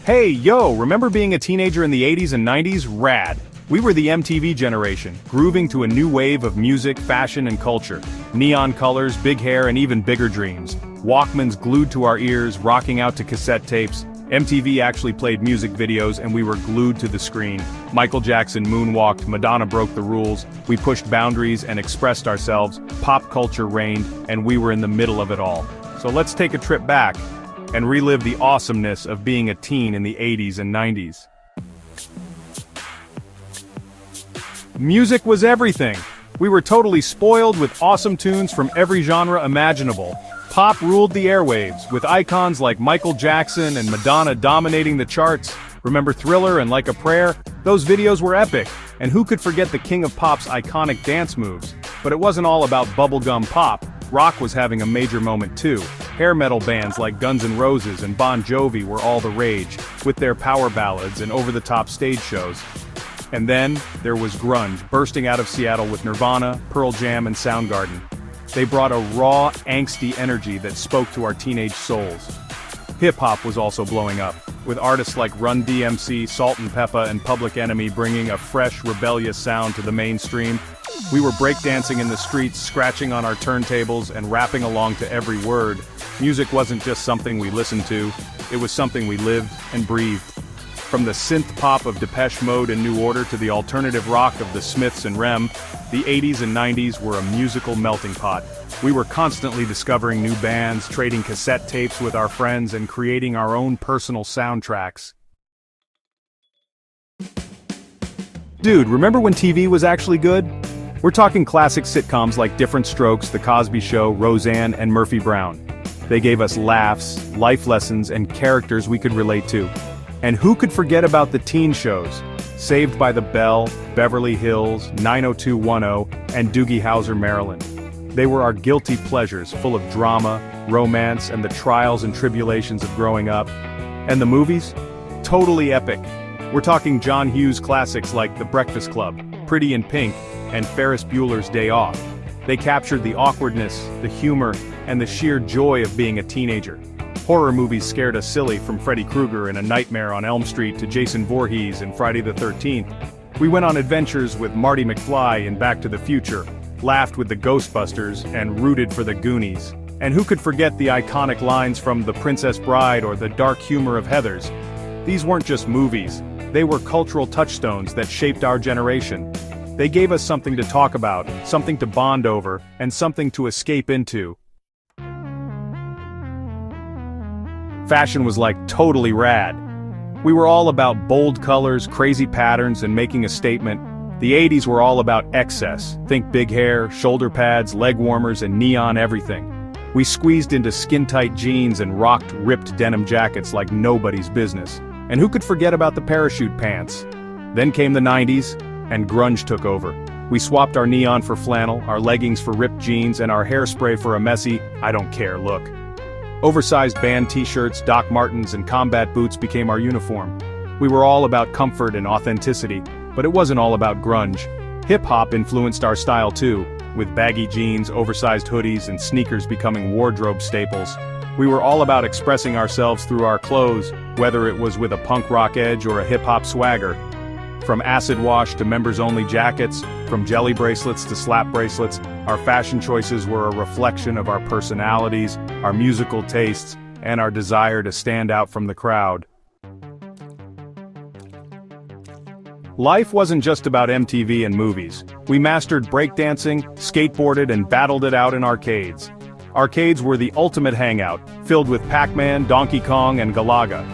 Hey, yo, remember being a teenager in the 80s and 90s? Rad. We were the MTV generation, grooving to a new wave of music, fashion, and culture. Neon colors, big hair, and even bigger dreams. Walkmans glued to our ears, rocking out to cassette tapes. MTV actually played music videos and we were glued to the screen. Michael Jackson moonwalked, Madonna broke the rules, we pushed boundaries and expressed ourselves, pop culture reigned, and we were in the middle of it all. So let's take a trip back and relive the awesomeness of being a teen in the 80s and 90s. Music was everything. We were totally spoiled with awesome tunes from every genre imaginable. Pop ruled the airwaves, with icons like Michael Jackson and Madonna dominating the charts. Remember Thriller and Like a Prayer? Those videos were epic, and who could forget the king of pop's iconic dance moves? But it wasn't all about bubblegum pop. Rock was having a major moment too. Hair metal bands like Guns N' Roses and Bon Jovi were all the rage, with their power ballads and over-the-top stage shows. And then, there was grunge, bursting out of Seattle with Nirvana, Pearl Jam, and Soundgarden. They brought a raw, angsty energy that spoke to our teenage souls. Hip-hop was also blowing up, with artists like Run DMC, Salt and Peppa, and Public Enemy bringing a fresh, rebellious sound to the mainstream. We were breakdancing in the streets, scratching on our turntables, and rapping along to every word. Music wasn't just something we listened to, it was something we lived and breathed. From the synth pop of Depeche Mode and New Order to the alternative rock of the Smiths and Rem, the 80s and 90s were a musical melting pot. We were constantly discovering new bands, trading cassette tapes with our friends, and creating our own personal soundtracks. Dude, remember when TV was actually good? We're talking classic sitcoms like Different Strokes, The Cosby Show, Roseanne, and Murphy Brown. They gave us laughs, life lessons, and characters we could relate to. And who could forget about the teen shows? Saved by the Bell, Beverly Hills, 90210, and Doogie Howser, Maryland. They were our guilty pleasures, full of drama, romance, and the trials and tribulations of growing up. And the movies? Totally epic. We're talking John Hughes classics like The Breakfast Club, Pretty in Pink, and Ferris Bueller's Day Off. They captured the awkwardness, the humor, and the sheer joy of being a teenager. Horror movies scared us silly, from Freddy Krueger in A Nightmare on Elm Street to Jason Voorhees in Friday the 13th. We went on adventures with Marty McFly in Back to the Future, laughed with the Ghostbusters, and rooted for the Goonies. And who could forget the iconic lines from The Princess Bride or the dark humor of Heathers? These weren't just movies, they were cultural touchstones that shaped our generation. They gave us something to talk about, something to bond over, and something to escape into. Fashion was like totally rad. We were all about bold colors, crazy patterns, and making a statement. The 80s were all about excess. Think big hair, shoulder pads, leg warmers, and neon everything. We squeezed into skin-tight jeans and rocked ripped denim jackets like nobody's business. And who could forget about the parachute pants? Then came the 90s, and grunge took over. We swapped our neon for flannel, our leggings for ripped jeans, and our hairspray for a messy, I don't care look. Oversized band t-shirts, Doc Martens, and combat boots became our uniform. We were all about comfort and authenticity, but it wasn't all about grunge. Hip-hop influenced our style too, with baggy jeans, oversized hoodies, and sneakers becoming wardrobe staples. We were all about expressing ourselves through our clothes, whether it was with a punk rock edge or a hip-hop swagger. From acid wash to members-only jackets, from jelly bracelets to slap bracelets, our fashion choices were a reflection of our personalities, our musical tastes, and our desire to stand out from the crowd. Life wasn't just about MTV and movies. We mastered breakdancing, skateboarded, and battled it out in arcades. Arcades were the ultimate hangout, filled with Pac-Man, Donkey Kong, and Galaga.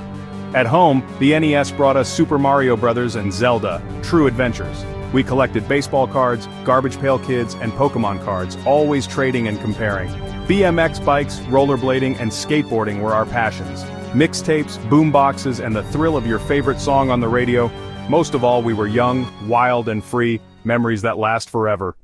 At home, the NES brought us Super Mario Bros. And Zelda, true adventures. We collected baseball cards, Garbage Pail Kids, and Pokemon cards, always trading and comparing. BMX bikes, rollerblading, and skateboarding were our passions. Mixtapes, boomboxes, and the thrill of your favorite song on the radio. Most of all, we were young, wild, and free, memories that last forever.